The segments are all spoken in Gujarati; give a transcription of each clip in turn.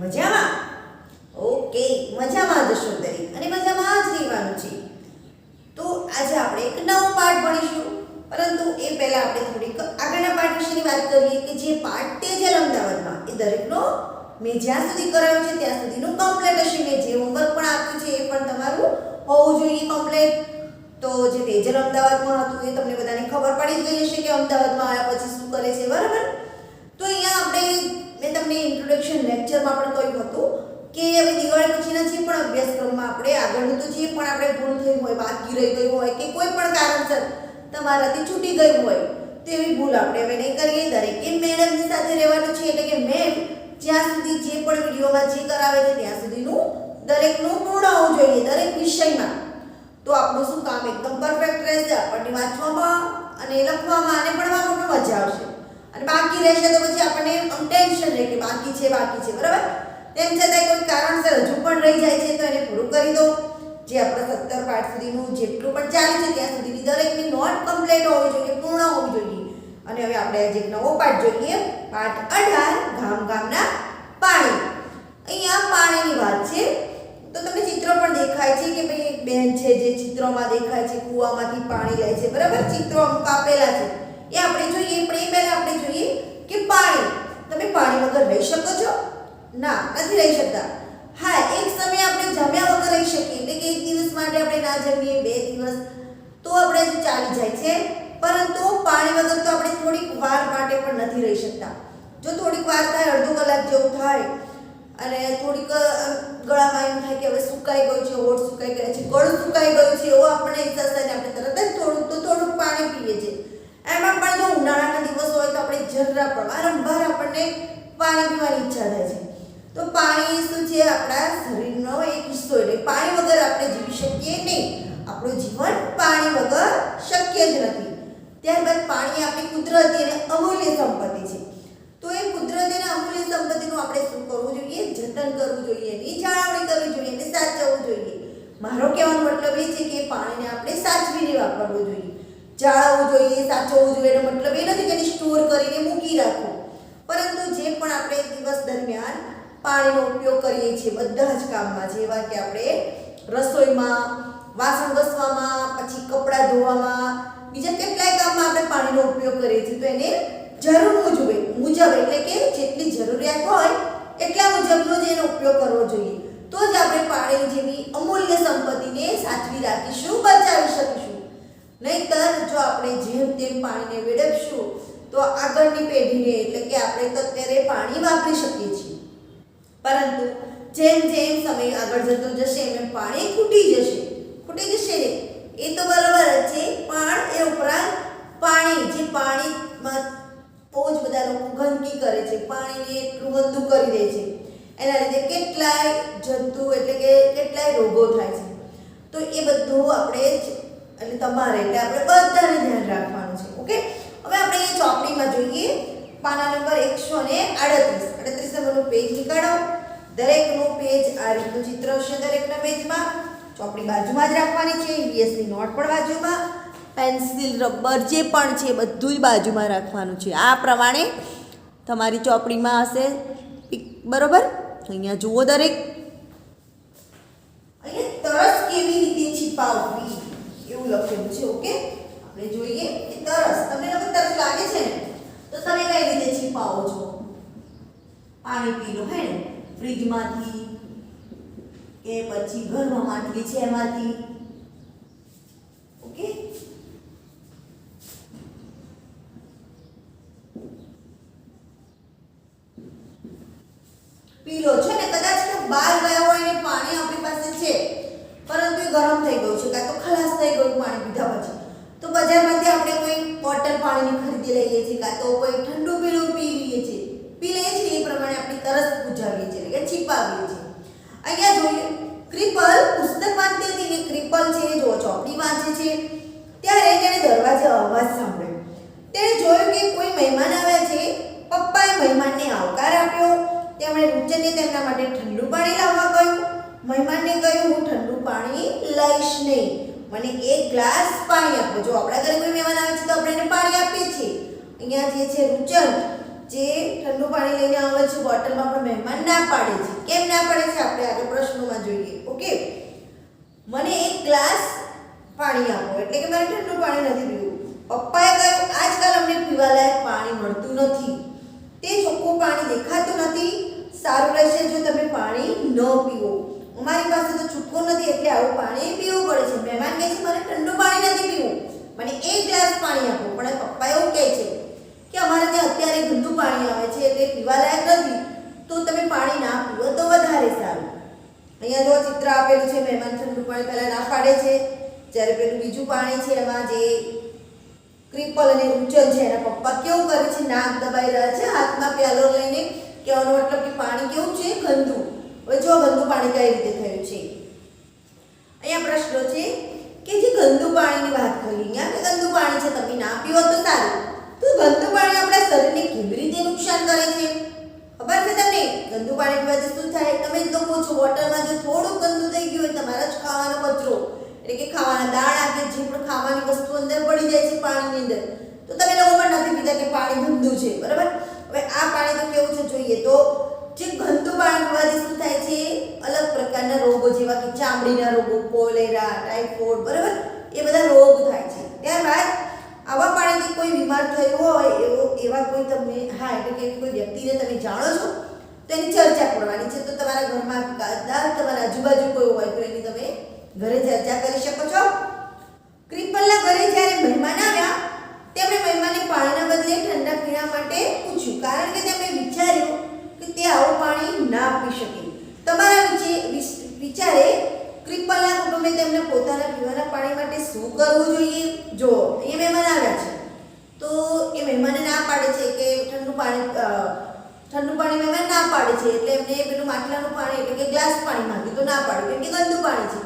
મજામાં? ઓકે, મજામાં જશો દરેક અને મજામાં જ રહેવાનું છે. તો આજે આપણે એક નવો પાઠ ભણીશું, પરંતુ એ પહેલા આપણે થોડીક આગળના પાઠ વિશેની વાત કરીએ કે જે પાઠ તેજલ અમદાવાદમાં એ દરેકનો મેં જ્યાં સુધી કરાવ્યું છે ત્યાં સુધીનું કમ્પ્લીટ હશે. મેં જે હોમવર્ક પણ આપ્યું છે એ પણ તમારું હોવું જોઈએ કમ્પ્લીટ. તો જે તેજલ અમદાવાદમાં હતું એ તમને બધાને ખબર પડી જ ગઈ હશે કે અમદાવાદમાં આવ્યા પછી શું કરે છે, બરાબર? તો અહીંયા આપણે મેં તમને ઇન્ટ્રોડક્શન લેક્ચરમાં પણ કહ્યું હતું કે હવે દિવાળી પછીના જે પણ અભ્યાસક્રમમાં આપણે આગળનું તો જે પણ આપણે ભૂલ થઈ હોય, બાકી રહી ગયું હોય કે કોઈ પણ કારણસર તમારાથી છૂટી ગયું હોય તેવી ભૂલ આપણે હવે નહીં કરીએ. દરેકે મેડમની સાથે રહેવાનું છે, એટલે કે મેમ જ્યાં સુધી જે પણ વિડીયોમાં જે કરાવે છે ત્યાં સુધીનું દરેકનું પૂર્ણ હોવું જોઈએ દરેક વિષયમાં. તો આપણું શું કામ એકદમ પરફેક્ટ રહેશે, આપણને વાંચવામાં અને લખવામાં અને ભણવામાં પણ મજા આવશે. અને બાકી રહેશે તો પછી આપણને ટેન્શન રહે કે બાકી છે, બરાબર? તેમ છતાંય કોઈ કારણસર હજુ પણ રહી જાય છે તો એને પૂરું કરી દો. જે આપણા 17 પાઠ સુધીનું જેટલું પણ ચાલે છે ત્યાં સુધીની દરેકની નોટ કમ્પ્લીટ હોવી જોઈએ, પૂર્ણ હોવી જોઈએ. અને હવે આપણે આજે એક નવો પાઠ જોઈએ, પાઠ 18 ગામ ગામના પાણી. અહીંયા પાણીની વાત છે. તો તમને ચિત્ર પણ દેખાય છે કે ભાઈ એક બેન છે જે ચિત્રમાં દેખાય છે કૂવામાંથી પાણી લે છે, બરાબર? ચિત્રો અમુક આપેલા છે એ આપણે જોઈએ, પણ એ પહેલા આપણે જોઈએ કે પાણી. તમે પાણી વગર રહી શકો છો? ના, નથી રહી શકતા. હા, એક સમય આપણે જમ્યા વગર રહી શકીએ, એટલે કે એક દિવસ માટે આપણે ના જમીએ, 2 દિવસ તો આપણે ચાલી જાય છે. પરંતુ પાણી વગર તો આપણે થોડીક વાર માટે પણ નથી રહી શકતા. જો થોડીક વાર થાય, અડધો કલાક જેવું થાય અને થોડીક ગળામાં એમ થાય કે હવે સુકાઈ ગયું છે, હોઠ સુકાઈ ગયા છે, ગળું સુકાઈ ગયું છે, એવો આપણને અહેસાસ થાય ને આપણે તરત જ થોડુંક પાણી પીએ છીએ. એમાં પણ જો ઉનાળાના દિવસો હોય તો આપણે જરા પણ વારંવાર આપણને પાણી પીવાની ઈચ્છા થાય છે. તો પાણી શું છે? આપણા શરીરનો એક હિસ્સો, એટલે પાણી વગર આપણે જીવી શકીએ નહીં. આપણું જીવન પાણી વગર શક્ય જ નથી. ત્યારબાદ પાણી આપણી કુદરતી અને અમૂલ્ય સંપત્તિ છે. તો એ કુદરતી અને અમૂલ્ય સંપત્તિનું આપણે શું કરવું જોઈએ? જતન કરવું જોઈએ, એની જાળવણી કરવી જોઈએ અને સાચવવું જોઈએ. મારો કહેવાનો મતલબ એ છે કે પાણીને આપણે સાચવીને વાપરવું જોઈએ, જાળવવું જોઈએ, સાચવવું જોઈએ. એનો મતલબ એ નથી કે એને સ્ટોર કરીને મૂકી રાખવું, પરંતુ જે પણ આપણે દિવસ દરમિયાન પાણીનો ઉપયોગ કરીએ છીએ બધા જ કામમાં, જેવા કે આપણે રસોઈમાં, વાસણ ઘસવામાં, પછી કપડાં ધોવામાં, બીજા કેટલાય કામમાં આપણે પાણીનો ઉપયોગ કરીએ છીએ. તો એને જરૂર મુજબ એટલે કે જેટલી જરૂરિયાત હોય એટલા મુજબનો જ એનો ઉપયોગ કરવો જોઈએ. તો જ આપણે પાણી જેવી અમૂલ્ય સંપત્તિને સાચવી રાખીશું, બચાવી શકીશું. નહીંતર જો આપણે જેમ તેમ પાણીને વેડફશું તો આગળની પેઢીને, એટલે કે આપણે તો અત્યારે પાણી વાપરી શકીએ છીએ, પરંતુ જેમ જેમ સમય આગળ જતો જશે એમ પાણી ખૂટી જશે ને એ તો બરાબર જ છે. પણ એ ઉપરાંત પાણીમાં બહુ જ બધા લોકો ગંદકી કરે છે, પાણીને એટલું ગંદુ કરી દે છે, એના લીધે કેટલાય જંતુ એટલે કે કેટલાય રોગો થાય છે. તો એ બધું આપણે એટલે તમારે એટલે આપણે બધાને ધ્યાન રાખવાનું છે. ઓકે, હવે આપણે એ ચોપડીમાં જોઈએ પાના નંબર 138 નંબરનું પેજ નીકાળો. દરેકનું પેજ આ રીતનું ચિત્ર હશે દરેકના પેજમાં. ચોપડી બાજુમાં જ રાખવાની છે, ઈવીએસની નોટ પણ બાજુમાં, પેન્સિલ, રબર જે પણ છે બધું જ બાજુમાં રાખવાનું છે. આ પ્રમાણે તમારી ચોપડીમાં હશે, બરોબર? અહીંયા જુઓ, દરેક અહીંયા તરસ કેવી રીતે છીપાવવી એવું લખેલું છે. ઓકે, આપણે જોઈએ કે તરસ, તમને લોકો તરસ લાગે છે ને તો તમે કઈ રીતે છીપાવો છો? પાણી પી લો, હે ને? ફ્રીજમાંથી કે પછી ઘરમાં માટલી છે એમાંથી. ઓકે, પી લો છે ને. કદાચ તો બહાર ગયા હોય ને પાણી આપણી પાસે છે પરંતુ એ ગરમ થઈ ગયું છે, કાં તો ખલાસ થઈ ગયું પાણી પીધા પછી, તો બજારમાંથી આપણે કોઈ બોટલ પાણીની ખરીદી લઈએ છીએ, કાં તો કોઈ ઠંડુ પીણું પી લઈએ છીએ. એ પ્રમાણે આપણી તરસ બુજાવીએ છીએ, એટલે કે છીપાવીએ છીએ. અહીંયા જોઈએ ક્રિપલ પુસ્તક વાંચતી હતી ને, ક્રિપલ છે જો ચોપડી વાંચે છે ત્યારે તેણે દરવાજે અવાજ સાંભળ્યો. તેણે જોયું કે કોઈ મહેમાન આવ્યા છે. પપ્પાએ મહેમાનને આવકાર આપ્યો. તેમણે રૂચનને તેમના માટે ઠંડુ પાણી લાવવા કહ્યું. મહેમાનને કહ્યું, હું ઠંડુ પાણી લઈશ નહીં, મને 1 ગ્લાસ પાણી આપો. જો આપણા ઘરે કોઈ મહેમાન આવે છે તો આપણે એને પાણી આપીએ છીએ. અહીંયા જે છે રૂચન જે ઠંડુ પાણી લઈને આવે છે બોટલમાં, પણ મહેમાન ના પાડે છે. કેમ ના પાડે છે આપણે આગળ પ્રશ્નોમાં જોઈએ. ઓકે, મને એક ગ્લાસ પાણી આપો, એટલે કે મારે ઠંડુ પાણી નથી પીવું. પપ્પાએ કહ્યું આજકાલ અમને પીવાલાયક પાણી મળતું નથી, તે ચોખ્ખું પાણી દેખાતું નથી, સારું રહેશે જો તમે પાણી ન પીવો. અમારી પાસે તો છૂટકો નથી એટલે આવું પાણી પીવું પડે છે. મહેમાન કહે છે મારે ઠંડુ પાણી નથી પીવું, મને એક ગ્લાસ પાણી આપો. પણ પપ્પા એવું કહે છે કે અમારે ત્યાં અત્યારે ગંદુ પાણી આવે છે એટલે પીવાલાયક નથી, તો તમે પાણી ના પીવો તો વધારે સારું. અહીંયા જો ચિત્ર આપેલું છે, મહેમાન ઠંડુ પાણી પહેલા ના પાડે છે, જ્યારે પેલું બીજું પાણી છે એમાં જે ક્રિપલ અને રૂચન છે એના પપ્પા કેવું કરે છે, નાક દબાઈ રહ્યા છે હાથમાં પ્યાલો લઈને. કહેવાનો મતલબ કે પાણી કેવું છે, ગંદુ. હવે જો ગંદુ પાણી કઈ રીતે થયું છે. અહીંયા પ્રશ્ન છે કે જે ગંદુ પાણીની વાત કરી, અહીંયા કે ગંદુ પાણી છે તમે ના પીવો તો સારું, તો ગંદુ પાણી આપણા શરીરને કેવી રીતે નુકસાન કરે છે ખબર છે તમને? ગંદુ પાણી પીવાથી શું થાય? તમે જ લોકો છો, બોટલમાં જો થોડું ગંદુ થઈ ગયું હોય, તમારા જ ખાવાનો કચરો એટલે કે ખાવાના દાણા કે જે પણ ખાવાની વસ્તુ અંદર પડી જાય છે પાણીની અંદર, તો તમે લોકો પણ નથી પીતા કે પાણી ગંદુ છે, બરાબર? હવે આ પાણી તો કેવું છે જોઈએ તો, જે ગંદુ પાણી પીવાથી શું થાય છે, અલગ પ્રકારના રોગો જેવા કે ચામડીના રોગો, કોલેરા, ટાઇફોઇડ, બરાબર, એ બધા રોગ થાય છે. ત્યારબાદ આવા પાણીથી કોઈ બીમાર થયું હોય એવા કોઈ તમને એટલે કે એવી કોઈ વ્યક્તિને તમે જાણો છો તો એની ચર્ચા કરવાની છે. તો તમારા ઘરમાં કદાચ તમારા આજુબાજુ કોઈ હોય તો એની તમે ઘરે ચર્ચા કરી શકો છો. ક્રિપલના ઘરે જ્યારે મહેમાન આવ્યા, તેમણે મહેમાનને પાણીના બદલે ઠંડા પીણા માટે પૂછ્યું, કારણ કે તેમણે વિચાર્યું કે તે આવું પાણી ના પી શકે. તમારા વિચારે ક્રિપલના કુટુંબે તેમને પોતાના પીવાના પાણી માટે શું કરવું જોઈએ? જો એ મહેમાન આવ્યા છે તો એ મહેમાને ના પાડે છે કે ઠંડુ પાણી મહેમાન ના પાડે છે, એટલે એમને પેલું માટલાનું પાણી એટલે કે ગ્લાસ પાણી માંગ્યું તો ના પાડ્યું કેમ કે ગંદુ પાણી છે.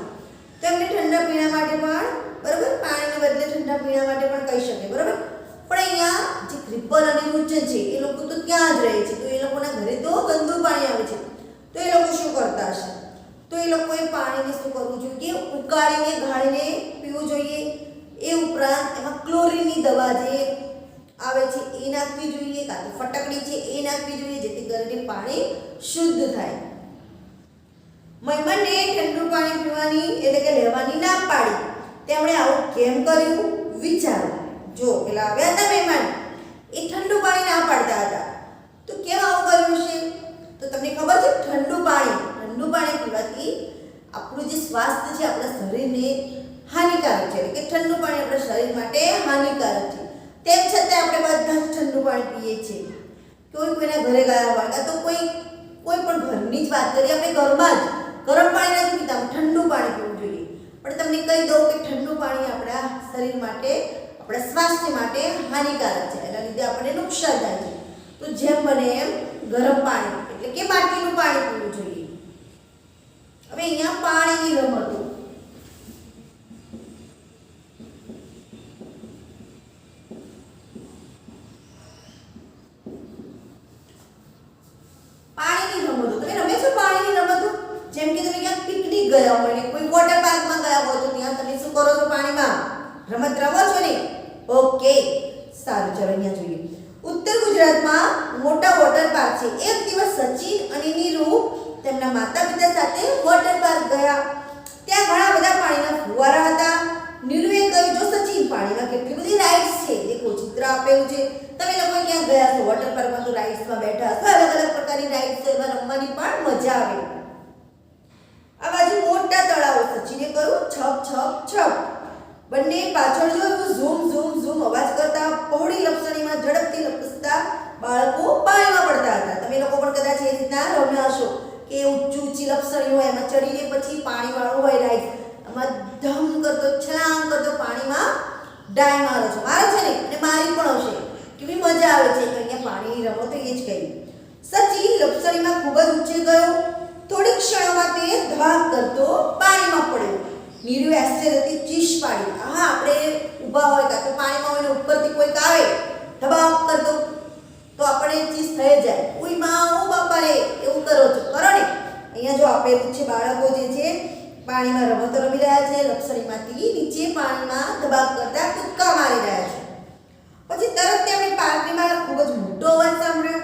તો એમને ઠંડા પીણા માટે પણ, બરાબર, પાણીને બદલે ઠંડા પીણા માટે પણ કહી શકે, બરાબર. પણ અહીંયા જે ક્રિપલ અને રૂચન છે એ લોકો તો ત્યાં જ રહે છે, તો એ લોકોના ઘરે તો ગંદુ પાણી આવે છે, તો એ લોકો શું કરતા હશે? તો એ લોકોએ પાણીને શું કરવું જોઈએ? ઉકાળીને ગાળીને પીવું જોઈએ. એ ઉપરાંત એમાં ક્લોરીનની દવા જે આવે છે એ નાખવી જોઈએ, કાં તો ફટકડી છે એ નાખવી જોઈએ, જેથી કરીને પાણી શુદ્ધ થાય. મહેમાનને ઠંડુ પાણી પીવાની એટલે કે લેવાની ના પાડી, તેમણે આવું કેમ કર્યું? વિચારો. જો પેલા આવ્યા હતા મહેમાન, એ ઠંડુ પાણી ના પાડતા હતા, તો કેમ આવું કર્યું છે? તો તમને ખબર છે ઠંડુ પાણી પીવાથી આપણું જે સ્વાસ્થ્ય છે, આપણા શરીરને હાનિકારક છે, એટલે કે ઠંડુ પાણી આપણા શરીર માટે હાનિકારક છે. તેમ છતાં આપણે બધા જ ઠંડુ પાણી પીએ છીએ. કોઈના ઘરે ગયા હોય તો કોઈ પણ ઘરની જ વાત કરીએ, આપણે ઘરમાં જ ગરમ પાણી નથી પીતા, ઠંડુ પાણી પીવું જોઈએ. પણ તમને કહી દઉં કે ઠંડુ પાણી આપણા શરીર માટે, આપણા સ્વાસ્થ્ય માટે હાનિકારક છે, એના લીધે આપણને નુકસાન થાય છે. તો જેમ બને એમ ગરમ પાણી એટલે કે માટલીનું પાણી પીવું જોઈએ. હવે અહીંયા પાણીની રમતો. તમે રમે છો પાણીની રમતો? જેમ કે તમે ક્યાંક પિકનિક ગયા હોય ને કોઈ વોટર પાર્કમાં ગયા હોય તો ત્યાં તમે શું કરો છો? પાણીમાં રમત રમો છો ને? ઓકે, સારું, ચલો અહીંયા જોઈએ. ઉત્તર ગુજરાતમાં મોટા વોટર પાર્ક છે. એક દિવસ સચિન અને નીરુ તેમના માતા પિતા સાથે વોટર પાર્ક ગયા. ત્યાં ઘણા બધા પાણીના ફુવારા હતા. નીરુએ કહ્યું, જો સચિન, પાણીમાં કેટલી બધી રાઇડ્સ છે, દેખો ચિત્ર આપેલું છે. તમે લોકો ક્યાં ગયા છો વોટર પાર્કમાં તો રાઇડ્સમાં બેઠા છો, અલગ અલગ પ્રકારની રાઇડ્સ છે, એમાં રમવાની પણ મજા આવે. આ બાજુ મોટા તળાવો. સચિને કહ્યું, છપ છપ છપ. બંને પાછળ જોયું, ઝૂમ ઝૂમ ઝૂમ અવાજ કરતા પહોળી લપસણીમાં ઝડપથી લપસતા બાળકો પાણીમાં પડતા હતા. તમે લોકો પણ કદાચ એ રીતના રમ્યા હશો કે ઊંચી લપસણી હોય, એમાં ચડીને પછી પાણી વાળું હોય રાઈડ, એમાં ધમ કરતો છલાંગ કરતો પાણીમાં ડાય મારો છો, મારો છે ને, અને મારી પણ હશે. કેવી મજા આવે છે. અહીંયા પાણીની રમતો એ જ કહી. સચિન લપસણીમાં ખૂબ જ ઊંચે ગયો. થોડીક ક્ષણોમાં તે ધબાક કરતો પાણીમાં પડ્યો. નીરુએ આશ્ચર્યથી ચીસ પાડી. આપણે ઊભા હોય કાં તો પાણીમાં હોય ને ઉપરથી કોઈક આવે ધબાક કરતો તો આપણે ચીસ થઈ જાય. ઉઈ માં, ઓ બાપા રે, એવું કરો છો, કરો ને. અહીંયા જો આપેલું છે, બાળકો જે છે પાણીમાં રમતો રમી રહ્યા છે, લપસણીમાંથી નીચે પાણીમાં ધબાક કરતા કૂદકા મારી રહ્યા છે. પછી તરત તેમણે પાર્કની બહાર ખૂબ જ મોટો અવાજ સાંભળ્યો.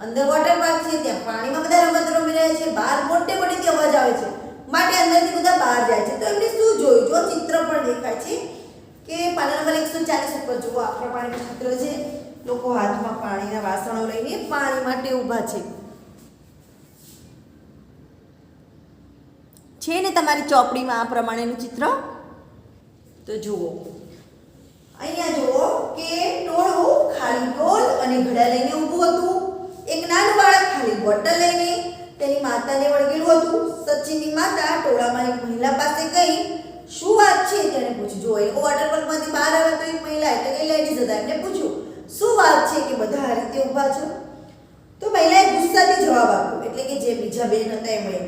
અંદર વોટર પાર્ક છે, ત્યાં પાણીમાં બધા રમત રમી રહ્યા છે, બહાર મોટે મોટેથી અવાજ આવે છે, માટે અંદરથી બધા બહાર જાય છે. તો એમને શું જોયું? જો ચિત્ર પણ દેખાય છે કે પાના નંબર 140 ઉપર જુઓ આ પ્રમાણેનું ચિત્ર છે. લોકો હાથમાં પાણીના વાસણો લઈને પાણી માટે ઊભા છે ને તમારી ચોપડીમાં આ પ્રમાણેનું ચિત્ર? તો જુઓ અહીંયા જુઓ કે ટોળું ખાલી ડોલ અને ઘડા લઈને ઊભું હતું. એક નાનું બાળક ખાલી બોટલ લઈને તેની માતાને વળગેલું હતું. સચિનની માતા ટોળામાં એક મહિલા પાસે ગઈ. શું વાત છે તેને પૂછ્યું. જો એ વોટર પાર્કમાંથી બહાર આવ્યા તો એક મહિલા એટલે કે લેડીઝ હતા, એમને પૂછ્યું શું વાત છે કે બધા આ રીતે ઊભા છો? તો મહિલાએ ગુસ્સાથી જવાબ આપ્યો, એટલે કે જે બીજા બેન હતા એમણે,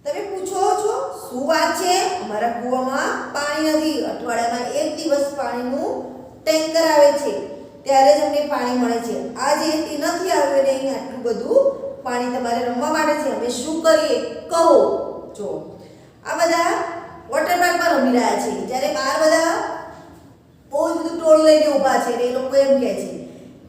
તમે પૂછો છો શું વાત છે? અમારા કૂવામાં પાણી નથી. અઠવાડિયામાં એક દિવસ પાણીનું ટેન્કર આવે છે, ત્યારે જ અમને પાણી મળે છે. આજે તે નથી આવ્યું અને અહીં આટલું બધું પાણી તમારે રમવા માટે છે. અમે શું કરીએ કહો? જો આ બધા વોટર પાર્કમાં રમી રહ્યા છે, જ્યારે બહાર બધા બહુ બધું ટોળું લઈને ઊભા છે. એ લોકો એમ કહે છે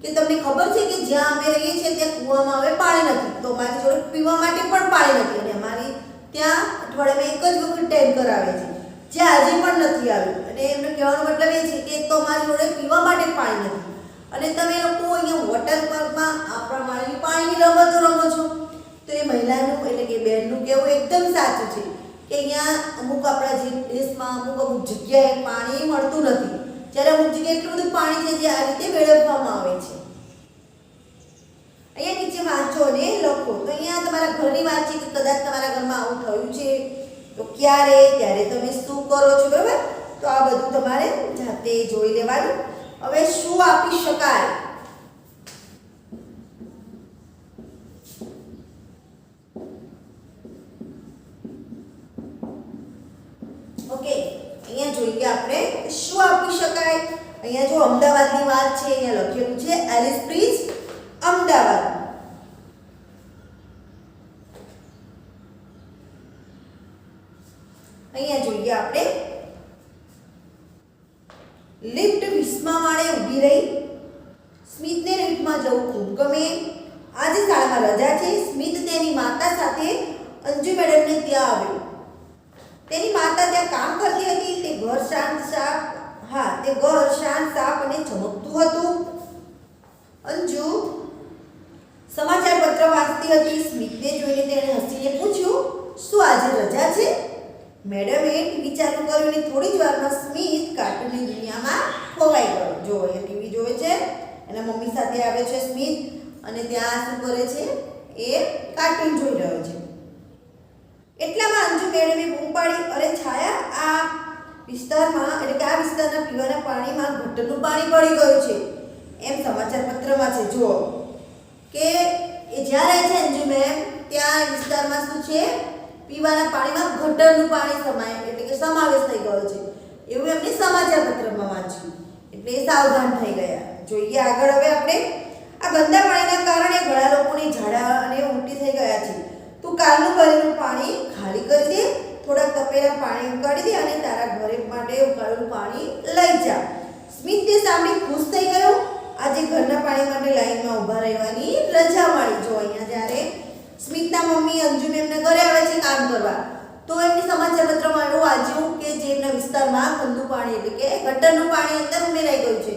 કે તમને ખબર છે કે જ્યાં અમે રહીએ છીએ ત્યાં કૂવામાં હવે પાણી નથી, તો અમારી જોડે પીવા માટે પણ પાણી નથી, અને અમારી ત્યાં અઠવાડિયામાં એક જ વખત ટેન્કર આવે છે, જે આજે પણ નથી આવ્યું. અને એમનો કહેવાનો મતલબ એ છે કે તો અમારી જોડે પીવા માટે પાણી નથી, અને તમે લોકો અહીંયા વોટર પાર્કમાં આ પ્રમાણે પાણીની રમતો રમો છો. તો એ મહિલાનું એટલે કે બહેનનું કહેવું એકદમ સાચું છે કે અહીંયા અમુક આપણા જે દેશમાં અમુક જગ્યાએ પાણી મળતું નથી, જ્યારે અમુક જગ્યાએ એટલું બધું પાણી છે જે આ રીતે મેળવવામાં આવે છે. અહીંયા નીચે વાંચો અને લખો. તો અહીંયા તમારા ઘરની વાત છે કે કદાચ તમારા ઘરમાં આવું થયું છે તો ક્યારે, ત્યારે તમે શું કરો છો, બરાબર? તો આ બધું તમારે જાતે જોઈ લેવાનું. હવે શું આપી શકાય? ઓકે, અહીંયા જોઈએ આપણે શું આપી શકાય. અહીંયા જો અમદાવાદની વાત છે, અહીંયા લખેલું છે એલિસ બ્રિજ અમદાવાદ. અહીંયા જોઈએ આપણે લિફ્ટ 20મા માળે ઊભી રહી. સ્મિતને લિફ્ટમાં જવું ખૂબ ગમે. આજે શાળામાં રજા છે. સ્મિત તેની માતા સાથે અંજુ મેડમને ત્યાં આવ્યો. તેની માતા ત્યાં કામ કરતી હતી. તે ઘર શાંત સાફ અને ચમકતું હતું. અંજુ સમાચાર પત્ર વાંચતી હતી. સ્મિતને જોઈને તેણે હસીને પૂછ્યું, શું આજે રજા છે? મેડમે ટીવી ચાલુ કર્યું અને થોડી જ વારમાં સ્મિત કાર્ટૂનની દુનિયામાં ખોવાઈ ગયો. જો એ ટીવી જોવે છે, એના મમ્મી સાથે આવે છે સ્મિત, અને ત્યાં શું કરે છે? એ કાર્ટૂન જોઈ રહ્યો છે. એટલામાં અંજુ મેડમે બૂમ પાડી, અરે છાયા, આ વિસ્તારના પીવાના પાણીમાં ગટરનું પાણી પડી ગયું છે, એમ સમાચાર પત્રમાં છે. જુઓ કે એ જ્યાં રહે છે અંજુ મેમ, ત્યાં વિસ્તારમાં શું છે? પીવાના પાણીમાં ગટરનું પાણી સમાવેશ થઈ ગયો છે, એવું એમને સમાચાર પત્રમાં વાંચ્યું. એટલે એ સાવધાન થઈ ગયા. જોઈએ આગળ. હવે આપણે આ ગંદા પાણીના કારણે ઘણા લોકોની ઝાડા અને ઉલટી થઈ ગયા છે. તું કાલનું ભરેલું પાણી ખાલી કરી દે, થોડાક તપેલા પાણી ઉકાળી દે અને તારા ઘરે માટે ઉકાળેલું પાણી લઈ જા. સ્મિત તે સાંભળી ખુશ થઈ ગયો. આજે ઘરના પાણી માટે લાઈનમાં ઊભા રહેવાની રજા મળી. જો અહીંયા જ્યારે સ્મિતના મમ્મી અંજુ મેમને ઘરે આવે છે કામ કરવા, તો એમની સમાચાર પત્રમાં એવું વાંચ્યું કે જે એમના વિસ્તારમાં ગંદુ પાણી એટલે કે ગટરનું પાણી અંદર ઉમેરાઈ ગયું છે.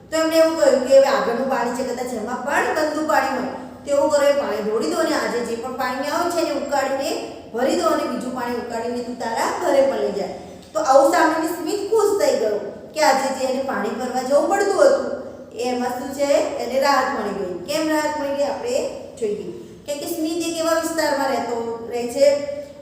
તો એમણે એવું કહ્યું કે હવે આગળનું પાણી છે, કદાચ એમાં પણ ગંદુ પાણી હોય, તેવું કરો, પાણી ઢોળી દો અને આજે જે પણ પાણી આવે છે એને ઉકાળીને ભરી દો, અને બીજું પાણી ઉકાળીને તું તારા ઘરે પણ લઈ જાય. તો આવું સાંભળીને સ્મિત ખુશ થઈ ગયો કે આજે જે એને પાણી ભરવા જવું પડતું હતું એમાં શું છે, એને રાહત મળી ગઈ. કેમ રાહત મળી ગઈ આપણે જોઈએ. કેમ કે સ્મિત એક એવા વિસ્તારમાં રહે છે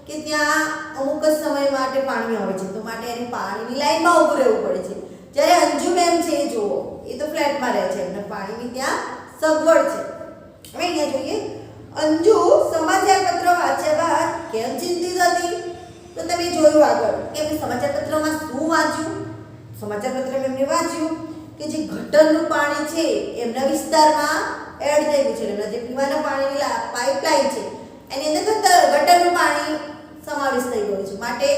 કે ત્યાં અમુક જ સમય માટે પાણી આવે છે, તો માટે એને પાણીની લાઈનમાં ઊભું રહેવું પડે છે. જ્યારે અંજુ મેમ છે, જુઓ, એ તો ફ્લેટમાં રહે છે, એમને પાણીની ત્યાં સગવડ છે. હવે અહીંયા જોઈએ, અંજુ સમાચાર પત્ર વાંચ્યા બાદ કેમ ચિંતિત હતી? તો તમે જોયું આગળ કે એમને સમાચાર પત્રમાં શું વાંચ્યું? સમાચાર પત્રમાં એમને વાંચ્યું કે જે ગટરનું પાણી છે એમના વિસ્તારમાં એડ થઈ ગયું છે. એમના જે પીવાના પાણીની પાઇપલાઇન છે એની અંદર ગટરનું પાણી સમાવેશ થઈ ગયો છે. માટે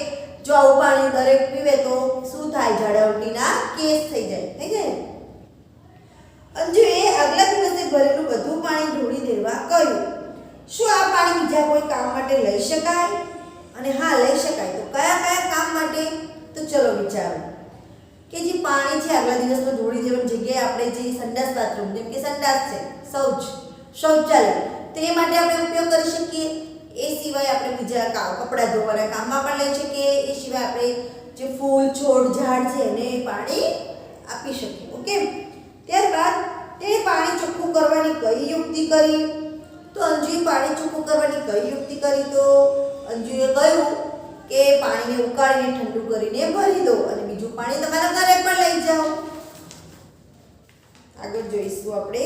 જો આવું પાણી દરેક પીવે તો શું થાય? ઝાડા ઉલટીના કેસ થઈ જાય. અંજુએ આગલા દિવસે ભરેલું બધું પાણી ઢોળી દેવા કહ્યું. શું આ પાણી બીજા કોઈ કામ માટે લઈ શકાય? અને હા, લઈ શકાય. તો કયા કયા કામ માટે? તો ચલો વિચારો કે જે પાણી છે આગલા દિવસમાં ઢોળી દેવાની જગ્યાએ આપણે જે સંડાસ બાથરૂમ, જેમ કે સંડાસ છે, શૌચાલય, તો એ માટે આપણે ઉપયોગ કરી શકીએ. એ સિવાય આપણે બીજા કપડાં ધોવાના કામમાં પણ લઈ શકીએ. એ સિવાય આપણે જે ફૂલ છોડ ઝાડ છે એને પાણી આપી શકીએ. ઓકે, ત્યારબાદ તેણે પાણી ચોખ્ખું કરવાની કઈ યુક્તિ કરી? તો અંજુએ પાણી ચોખ્ખું કરવાની કઈ યુક્તિ કરી? તો અંજુએ કહ્યું કે પાણીને ઉકાળીને ઠંડુ કરીને ભરી દો અને બીજું પાણી તમારા ઘરે પણ લઈ જાઓ. આગળ જોઈશું આપણે.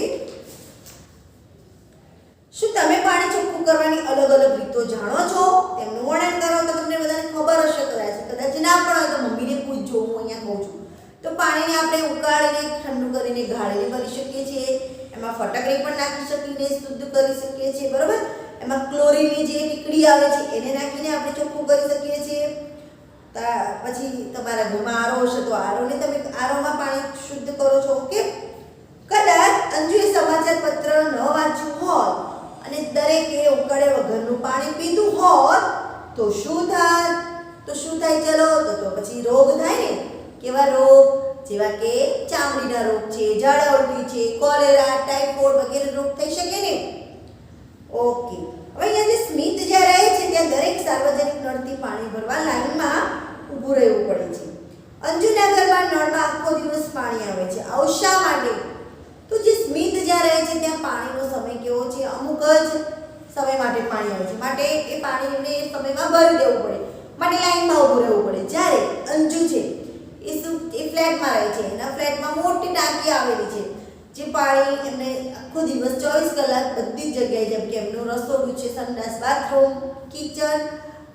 શું તમે પાણી ચોખ્ખું કરવાની અલગ અલગ રીતો જાણો છો? તેમનું વર્ણન કરો. તો તમને બધાને ખબર હશે, કદાચ ના પણ હોય તો મમ્મીને પૂછજો, હું અહીંયા કહું છું. તો પાણીને આપણે ઉકાળીને ઠંડુ કરીને ગાળીને ભરી શકીએ છીએ. એમાં ફટકડી પણ નાખી શકીને શુદ્ધ કરી શકીએ છીએ, બરોબર. એમાં ક્લોરીનની જે ટીકડી આવે છે એને નાખીને આપણે ચોખ્ખું કરી શકીએ છીએ. પછી તમારા ઘરમાં આરો હશે તો આરોને તમે આરોમાં પાણી શુદ્ધ કરો છો. ઓકે, કદાચ અંજુએ સમાચાર પત્ર ન વાંચ્યું હોત અને દરેકે ઉકાળ્યા વગરનું પાણી પીધું હોત તો શું થાય? ચલો, તો પછી રોગ થાય ને. કેવા રોગ? જેવા કે ચામડીના રોગ છે, ઝાડા ઉલટી છે, કોલેરા, ટાઇફોઇડ વગેરે રોગ થઈ શકે ને. ઓકે, હવે અહીંયા જે સ્મિત જ્યાં રહે છે ત્યાં દરેક સાર્વજનિક નળથી પાણી ભરવા લાઈનમાં ઊભું રહેવું પડે છે. અંજુના ઘરમાં નળમાં આખો દિવસ પાણી આવે છે. આવું શા માટે? તો જે સ્મિત જ્યાં રહે છે ત્યાં પાણીનો સમય કેવો છે? અમુક જ સમય માટે પાણી આવે છે, માટે એ પાણીને સમયમાં ભરી દેવું પડે, માટે લાઈનમાં ઊભું રહેવું પડે. જ્યારે અંજુ છે એ ફ્લેટમાં રહે છે, એના ફ્લેટમાં મોટી ટાંકી આવેલી છે જે પાણી એમને આખો દિવસ 24 કલાક બધી જ જગ્યાએ, જેમ કે એમનું રસોડું છે, સંડાસ બાથરૂમ, કિચન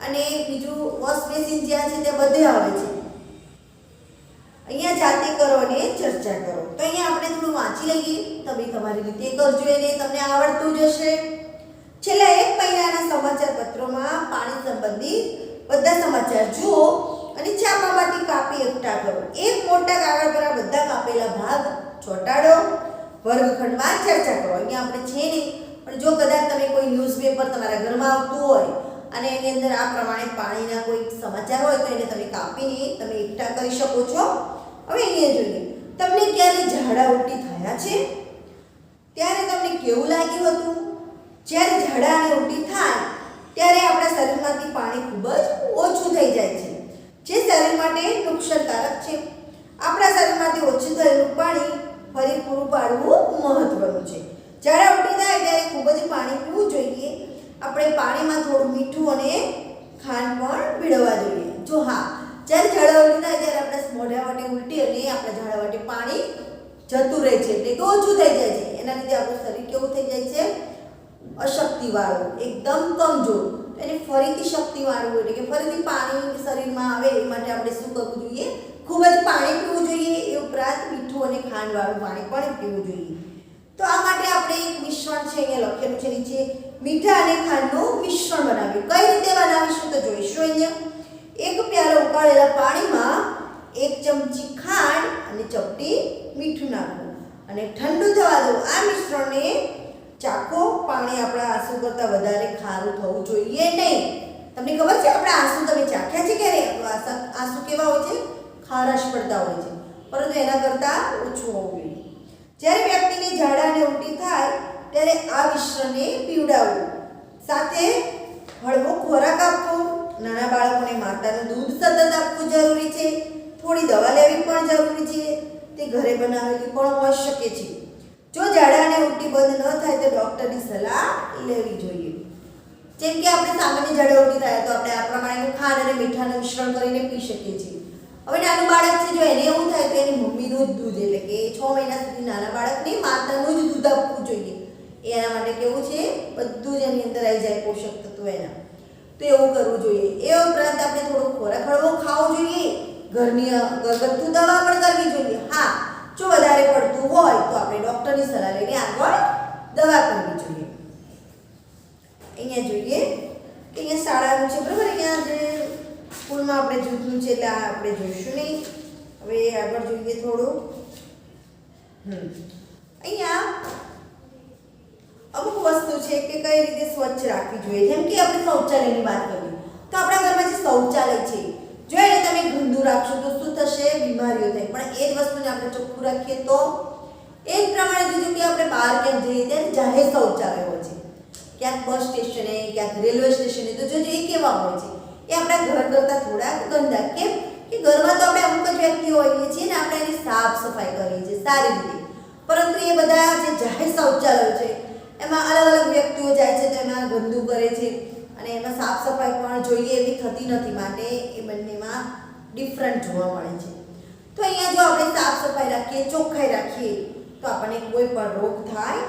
અને બીજું વોશ બેસિન જ્યાં છે ત્યાં બધે આવે છે. અહીંયા જાતે કરો અને ચર્ચા કરો. તો અહીંયા આપણે થોડું વાંચી લઈએ, તમે તમારી રીતે કરજો, એને તમને આવડતું જ હશે. છેલ્લા 1 મહિનાના સમાચાર પત્રોમાં પાણી સંબંધિત બધા સમાચાર જુઓ અને છાપામાંથી કાપી એકઠા કરો. એક મોટા કાગળ પર આ બધા કાપેલા ભાગ ચોંટાડો. વર્ગખંડમાં ચર્ચા કરો. અહીંયા આપણે છે ને, પણ જો કદાચ તમે કોઈ ન્યૂઝપેપર તમારા ઘરમાં આવતું હોય અને એની અંદર આ પ્રમાણે પાણીના કોઈ સમાચાર હોય તો એને તમે કાપીને તમે એકઠા કરી શકો છો. હવે અહીંયા જોઈએ, તમને ક્યારે ઝાડા ઉલટી થયા છે? ત્યારે તમને કેવું લાગ્યું હતું? જ્યારે ઝાડા અને ઉલટી થાય ત્યારે આપણા શરીરમાંથી પાણી ખૂબ જ ઓછું થઈ જાય છે, જે શરીર માટે નુકસાનકારક છે. આપણા શરીરમાંથી ઓછું થયેલું પાણી ફરી પૂરું પાડવું મહત્વનું છે. ઝાડા ઉલટી થાય ત્યારે ખૂબ જ પાણી પીવું જોઈએ. આપણે પાણીમાં થોડું મીઠું અને ખાંડ પણ ભેળવવા જોઈએ. જો હા, જ્યારે ઝાડા ઉલટી થાય ત્યારે આપણા મોઢા વાટે ઉલટી અને આપણા ઝાડા વાટે પાણી જતું રહે છે, એટલે કે ઓછું થઈ જાય છે. એના લીધે આપણું શરીર કેવું થઈ જાય છે? અશક્તિવાળું, એકદમ કમજોર. એને ફરીથી શક્તિવાળું એટલે કે ફરીથી પાણી શરીરમાં આવે એ માટે આપણે શું કરવું જોઈએ? ખૂબ જ પાણી પીવું જોઈએ. એ ઉપરાંત મીઠું અને ખાંડવાળું પાણી પણ પીવું જોઈએ. તો આ માટે આપણે એક મિશ્રણ છે, અહીંયા લખેલું છે નીચે, મીઠા અને ખાંડનું મિશ્રણ બનાવ્યું. કઈ રીતે બનાવીશું તો જોઈશું. અહીંયા 1 પ્યાલો ઉકાળેલા પાણીમાં 1 ચમચી ખાંડ અને ચપટી મીઠું નાખવું અને ઠંડુ થવા દો. આ મિશ્રણને ચાખો. પાણી આપણા આંસુ કરતાં વધારે ખારું થવું જોઈએ નહીં. તમને ખબર છે આપણા આંસુ તમે ચાખ્યા છે ક્યારે? આંસુ કેવા હોય છે? ખારાશ પડતા હોય છે, પરંતુ એના કરતાં ઓછું હોવું જોઈએ. જ્યારે વ્યક્તિને ઝાડા અને ઉલટી થાય ત્યારે આ મિશ્રણને પીવડાવવું. સાથે હળવો ખોરાક આપવો. નાના બાળકોને માતાનું દૂધ સતત આપવું જરૂરી છે. થોડી દવા લેવી પણ જરૂરી છે. તે ઘરે બનાવેલી પણ હોઈ શકે છે. જો ઝાડા અને ઉલટી બંધ ન થાય તો ડૉક્ટરની સલાહ લેવી જોઈએ. જેમ કે આપણે સામાન્ય ઝાડા ઉલટી થાય તો આપણે આ પ્રમાણે ખાંડ અને મીઠાનું મિશ્રણ કરીને પી શકીએ છીએ. હવે નાનું બાળક છે, જો એને એવું થાય તો એની મમ્મીનું જ દૂધ, એટલે કે 6 મહિના સુધી નાના બાળકને માતાનું જ દૂધ આપવું જોઈએ. એના માટે કેવું છે? બધું જ એની અંદર આવી જાય પોષક તત્વો એના. તો એવું કરવું જોઈએ. એ ઉપરાંત આપણે થોડો ખોરાક હળવો ખાવો જોઈએ. ઘરગથ્થુ દવા પણ કરવી જોઈએ. હા, જો વધારે પડતું હોય તો આપણે ડૉક્ટરની સલાહ લઈને આગળ દવા કરવી જોઈએ. અહીંયા જોઈએ કે અહીંયા શાળાનું છે, બરાબર. અહીંયા જે સ્કૂલમાં આપણે જૂથનું છે એટલે આ આપણે જોઈશું નહીં. હવે આગળ જોઈએ થોડું. અહીંયા અમુક વસ્તુ છે કે કઈ રીતે સ્વચ્છ રાખવી જોઈએ. જેમ કે આપણે શૌચાલયની વાત કરીએ તો આપણા ઘરમાં જે શૌચાલય છે જો એને તમે ગંદુ રાખશો તો શું થશે? બીમારીઓ થાય. પણ એ જ વસ્તુને આપણે ચોખ્ખું રાખીએ તો એ જ પ્રમાણે જોજો કે આપણે બહાર ક્યાંક જઈએ ત્યારે જાહેર શૌચાલયો છે, ક્યાંક બસ સ્ટેશને, ક્યાંક રેલવે સ્ટેશને, તો જોજો એ કેવા હોય છે? એ આપણા ઘર કરતાં થોડા ગંદા. કેમ કે ઘરમાં તો આપણે અમુક જ વ્યક્તિઓ હોઈએ છીએ ને આપણે એની સાફ સફાઈ કરીએ છીએ સારી રીતે, પરંતુ એ બધા જે જાહેર શૌચાલયો છે એમાં અલગ અલગ વ્યક્તિઓ જાય છે તો એમાં ગંદુ કરે છે અને એમાં સાફ સફાઈ પણ જોઈએ એવી થતી નથી. માટે એ બંનેમાં ડિફરન્ટ જોવા મળે છે. તો અહીંયા જો આપણે સાફ સફાઈ રાખીએ, ચોખ્ખાઈ રાખીએ તો આપણને કોઈ પણ રોગ થાય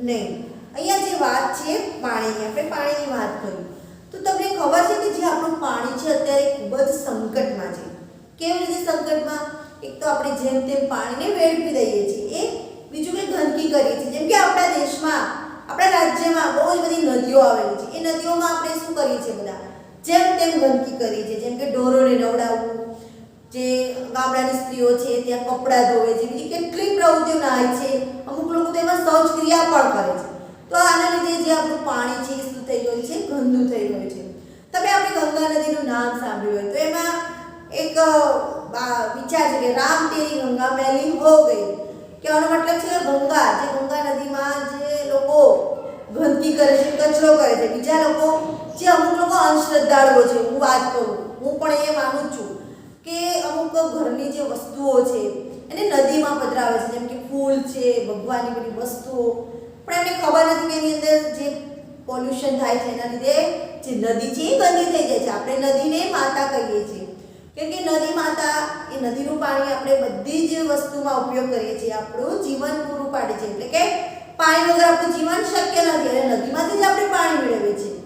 નહીં. અહીંયા જે વાત છે પાણીની, આપણે પાણીની વાત કરી તો તમને ખબર છે કે જે આપણું પાણી છે અત્યારે ખૂબ જ સંકટમાં છે. કેવી રીતે સંકટમાં? એક તો આપણે જેમ તેમ પાણીને વેડફી દઈએ છીએ, બીજું કે ગંદકી કરીએ છીએ. જેમ કે આપણા દેશમાં, આપણા રાજ્યમાં બહુ જ બધી નદીઓ આવેલી છે. એ નદીઓમાં આપણે શું કરીએ છીએ? બધા જેમ તેમ ગંદકી કરીએ છીએ. જેમ કે ઢોરોને નવડાવવું, જે ગામડાની સ્ત્રીઓ છે ત્યાં કપડાં ધોવે છે, બીજી કેટલી પ્રવૃત્તિઓ નાય છે, અમુક લોકો તો એમાં શૌચ ક્રિયા પણ કરે છે. તો આના લીધે જે આપણું પાણી છે એ શું થઈ ગયું છે? ગંદુ થઈ ગયું છે. તમે આપણે ગંગા નદીનું નામ સાંભળ્યું હોય તો એમાં એક વિચાર છે કે રામ તેરી ગંગા મેલી હો ગઈ. કહેવાનો મતલબ છે કે ગંગા, જે ગંગા નદીમાં જે લોકો ગંદકી કરે છે, કચરો કરે છે, બીજા લોકો, જે અમુક લોકો અંધશ્રદ્ધાળુઓ છે, હું વાત કરું, હું પણ એ માનું છું કે અમુક ઘરની જે વસ્તુઓ છે એને નદીમાં પધરાવે છે. જેમ કે ફૂલ છે, ભગવાનની બધી વસ્તુઓ, પણ એમને ખબર નથી કે એની અંદર જે પોલ્યુશન થાય છે એના લીધે જે નદી છે એ ગંદી થઈ જાય છે. આપણે નદીને માતા કહીએ છીએ કેમ કે નદી માતા, એ નદીનું પાણી આપણે બધી જ વસ્તુમાં ઉપયોગ કરીએ છીએ, આપણું જીવન પૂરું પાડે છે. એટલે કે પાણી વગર આપણું જીવન શક્ય નથી અને નદીમાંથી જ આપણે પાણી મેળવીએ છીએ.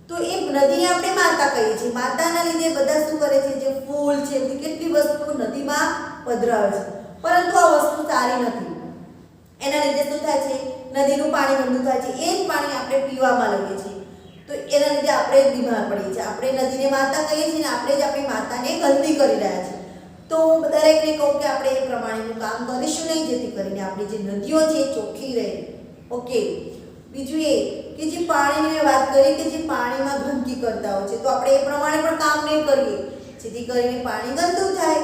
તો એ નદીને આપણે માતા કહીએ છીએ. માતાના લીધે બધા શું કરે છે? જે ફૂલ છે, બધી કેટલી વસ્તુઓ નદીમાં પધરાવે છે, પરંતુ આ વસ્તુ સારી નથી. એના લીધે શું થાય છે? નદીનું પાણી ગંદુ થાય છે. એ જ પાણી આપણે પીવામાં લઈએ છીએ તો એના લીધે આપણે જ બીમાર પડીએ છીએ. આપણે નદીને માતા કહીએ છીએ ને આપણે જ આપણી માતાને ગંદી કરી રહ્યા છીએ. તો હું દરેકને કહું કે આપણે એ પ્રમાણેનું કામ કરીશું નહીં, જેથી કરીને આપણી જે નદીઓ છે એ ચોખ્ખી રહે. ઓકે. બીજું એ કે જે પાણીની મેં વાત કરી કે જે પાણીમાં ગંદકી કરતા હોય છે તો આપણે એ પ્રમાણે પણ કામ નહીં કરીએ જેથી કરીને પાણી ગંદુ થાય.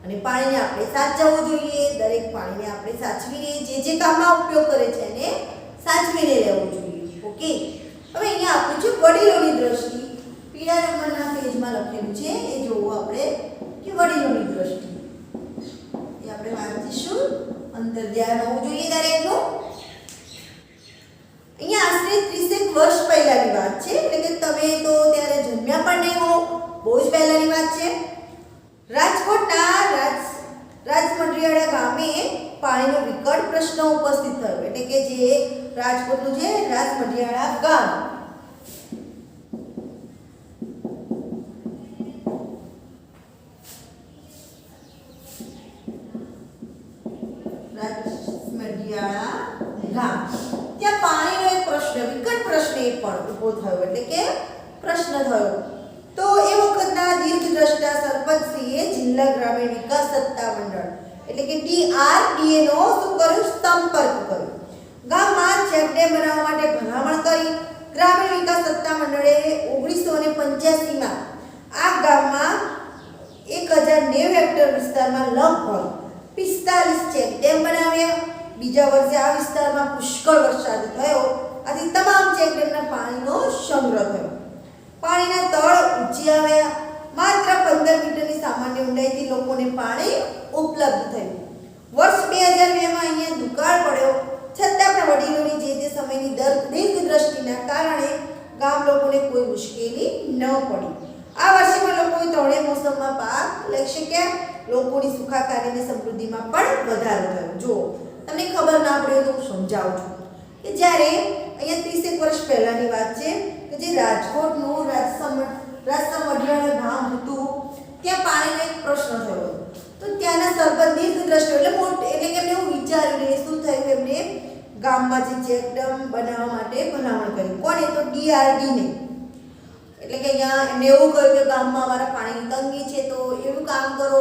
અને પાણીને આપણે સાચવવું જોઈએ. દરેક પાણીને આપણે સાચવીને જે કામમાં ઉપયોગ કરે છે એને સાચવીને રહેવું જોઈએ. ઓકે. હવે અહીંયા આપ્યું છે વડીલોની દ્રષ્ટિ. પીળા નંબરના પેજમાં લખેલું છે એ જોવું આપણે કે વડીલોની દ્રષ્ટિ એ આપણે વાંચીશું. અંતર ધ્યાન હોવું જોઈએ દરેકનું. અહીંયા આશરે 30 વર્ષ પહેલાની વાત છે, એટલે કે તમે તો ત્યારે જન્મ્યા પણ નહીં હો, બહુ જ પહેલાની વાત છે. રાજકોટના રાજમઢિયાળા ગામે પાણીનો વિકટ પ્રશ્ન ઉપસ્થિત થયો. એટલે કે જે રાજકોટનું છે રાજમઢિયાળા ગામ, ત્યાં પાણીનો એક પ્રશ્ન, વિકટ પ્રશ્ન એ પણ ઊભો થયો. એટલે કે પ્રશ્ન થયો તો એ વખતના દીર્ઘદ્રષ્ટા સરપંચશ્રીએ જિલ્લા ગ્રામીણ વિકાસ સત્તામંડળ એટલે કે DRDA નો શું કર્યું? સંપર્ક કર્યો. ગામમાં ચેકડેમ બનાવવા માટે ભલામણ કરી. ગ્રામીણ વિકાસ સત્તામંડળે 1985માં આ ગામમાં 1090 હેક્ટર વિસ્તારમાં લગભગ 45 ચેકડેમ બનાવ્યા. બીજા વર્ષે આ વિસ્તારમાં પુષ્કળ વરસાદ થયો, આથી તમામ ચેકડેમના પાણીનો સંગ્રહ થયો. પાણીના તળ ઊંચી આવ્યા. માત્ર 15 મીટરની સામાન્ય ઊંડાઈથી લોકોને પાણી ઉપલબ્ધ થયું. વર્ષ 2002માં અહીંયા દુકાળ પડ્યો, છતાં પણ વડીલોની જે તે સમયની દીર્ઘ દ્રષ્ટિના કારણે ગામ લોકોને કોઈ મુશ્કેલી ન પડી. આ વર્ષે પણ લોકોએ ત્રણેય મોસમમાં પાક લઈ શક્યા. લોકોની સુખાકારી અને સમૃદ્ધિમાં પણ વધારો થયો. જો તમને ખબર ના પડે તો હું સમજાવું છું કે જ્યારે અહીંયા 30 વર્ષ પહેલાની વાત છે કે જે રાજકોટનું રાજમઢિયાળા ગામ હતું ત્યાં પાણીનો એક પ્રશ્ન થયો. તો ત્યાંના સરપંચ દીર્ઘદ્રષ્ટિ એટલે કે એમને એવું વિચાર્યું ને શું થયું, એમને ગામમાં જે ચેકડેમ બનાવવા માટે ભલામણ કરી. કોને? તો DRD ને. એટલે કે અહીંયા એમને એવું કહ્યું કે ગામમાં અમારા પાણીની તંગી છે તો એવું કામ કરો,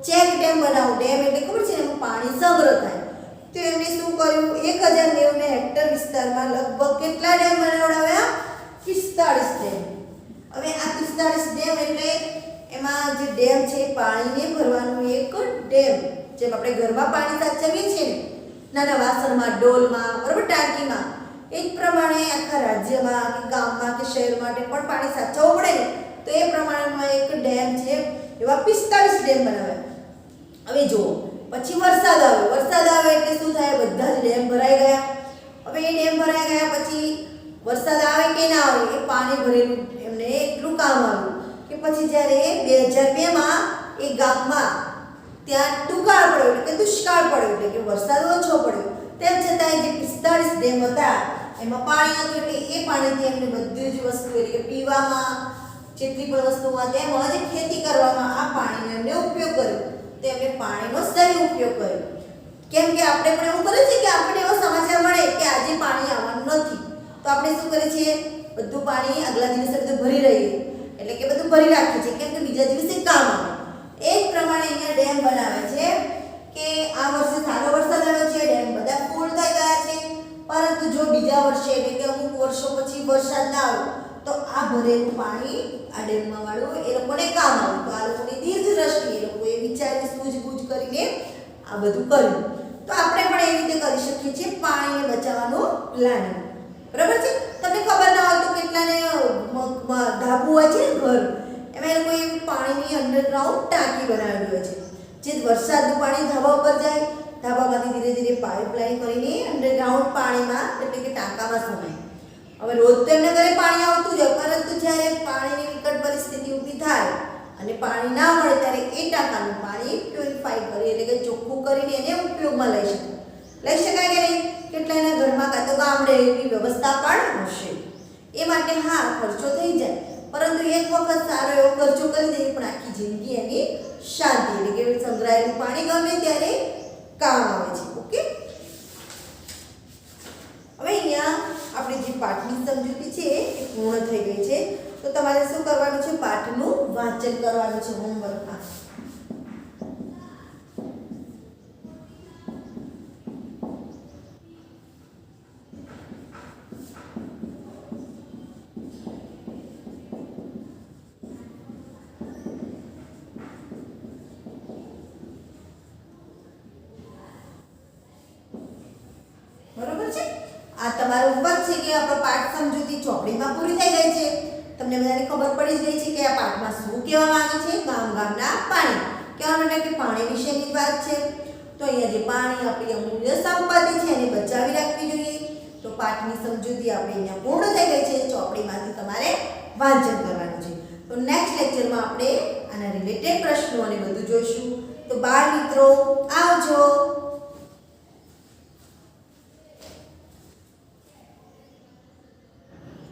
ચેકડેમ બનાવો. ડેમ એટલે ખબર છે એમાં પાણી સંગ્રહ થાય. તો એમણે શું કર્યું, 1090 હેક્ટર વિસ્તારમાં લગભગ કેટલા ડેમ બનાવડાવ્યા? 45 ડેમ. હવે આ 45 ડેમ એટલે એમાં જે ડેમ છે પાણીને ભરવાનું એક ડેમ, જેમ આપણે ઘરમાં પાણી સાચવીએ છીએ ને નાના વાસણમાં, ડોલમાં, બરાબર, ટાંકીમાં, એ જ પ્રમાણે આખા રાજ્યમાં કે ગામમાં કે શહેર માટે પણ પાણી સાચવવું પડે ને, તો એ પ્રમાણેનો એક ડેમ છે. એવા 45 ડેમ બનાવ્યા. હવે જુઓ, પછી વરસાદ આવે એટલે શું થાય? બધા જ ડેમ ભરાઈ ગયા. હવે એ ડેમ ભરાઈ ગયા પછી વરસાદ આવે કે ના આવે, એ પાણી ભરેલું એમને એટલું કામ આવ્યું કે પછી જ્યારે 2002માં એ ગામમાં ત્યાં દુકાળ પડ્યો એટલે કે દુષ્કાળ પડ્યો, એટલે કે વરસાદ ઓછો પડ્યો, તેમ છતાં જે 45 ડેમ હતા એમાં પાણી હતું. એટલે એ પાણીથી એમને બધી જ વસ્તુ એટલે કે પીવામાં, જેટલી પણ વસ્તુમાં, તેમજ ખેતી કરવામાં આ પાણીનો એમને ઉપયોગ કર્યો. તો એમને પાણીનો સહી ઉપયોગ કર્યો. કેમ કે આપણે પણ એવું કરે છે કે આપણને એવો સમાચાર મળે કે આજે પાણી આવવાનું નથી, તો આપણે શું કરીએ છીએ? બધું પાણી આગલા દિવસે બધું ભરી રહીએ, એટલે કે બધું ભરી રાખીએ છીએ, કેમ કે બીજા દિવસે કામ આવે. એ જ પ્રમાણે અહીંયા ડેમ બનાવે છે કે આ વર્ષે સારો વરસાદ આવ્યો છે, ડેમ બધા ફૂલ થઈ ગયા છે, પરંતુ જો બીજા વર્ષે એટલે કે અમુક વર્ષો પછી વરસાદ ના આવે તો આ ભરેલું પાણી આ ડેમમાં વાળું એ લોકોને કામ આવે. તો આ લોકોની દીર્ઘ દ્રષ્ટિ, એ લોકોએ વિચારી સૂઝબૂઝ કરીને આ બધું કર્યું. તો આપણે પણ એવી રીતે કરી શકીએ છીએ પાણીને બચાવવાનું પ્લાનિંગ. બરાબર છે? તમને ખબર ના હોય તો કેટલાને ધાબુ હોય છે ઘર, એમાં એ લોકોએ પાણીની અંડરગ્રાઉન્ડ ટાંકી બનાવેલી હોય છે, જે વરસાદનું પાણી ધાબા ઉપર જાય, ધાબામાંથી ધીરે ધીરે પાઇપલાઇન કરીને અંડરગ્રાઉન્ડ પાણીમાં એટલે કે ટાંકામાં સમાય. હવે રોજ તો એમના ઘરે પાણી આવતું જ હોય, પરંતુ જ્યારે પાણીની વિકટ પરિસ્થિતિ ઊભી થાય અને પાણી ના મળે ત્યારે એ ટાંકાનું પાણી પ્યોરિફાઈ કરી એટલે કે ચોખ્ખું કરીને એને ઉપયોગમાં લઈ શકાય કે નહીં? કેટલાયના ઘરમાં કાં તો ગામડે એવી વ્યવસ્થા પણ હશે. એ માટે હા, ખર્ચો થઈ જાય, પરંતુ એક વખત સારો એવો ખર્ચો કરી દઈએ પણ આખી જિંદગી એની શાંતિ એટલે કે સંગ્રહાયેલું પાણી ગમે ત્યારે કામ આવે છે. ઓકે, હવે અહીંયા આપણે જે પાઠની સમજૂતી છે એ પૂર્ણ થઈ ગઈ છે. તો તમારે શું કરવાનું છે? પાઠનું વાંચન કરવાનું છે હોમવર્કમાં. બરોબર છે? આ તમારું હોમવર્ક છે કે આપણો પાઠ સમજૂતી ચોપડીમાં પૂરી થઈ ગઈ છે. તમને બધાને ખબર પડી જ ગઈ છે કે આ પાઠમાં શું કહેવા માંગે છે. ગામના પાણી કહેવા માટે કે પાણી વિશેની જ વાત છે. તો અહીંયા જે પાણી આપણી અમૂલ્ય સંપત્તિ છે એને બચાવી રાખવી જોઈએ. તો પાઠની સમજૂતી આપણે અહીંયા પૂર્ણ થઈ ગઈ છે. ચોપડીમાંથી તમારે વાંચન કરવાનું છે. તો નેક્સ્ટ લેક્ચરમાં આપણે આના રિલેટેડ પ્રશ્નો અને બધું જોઈશું. તો બાળ મિત્રો આવજો.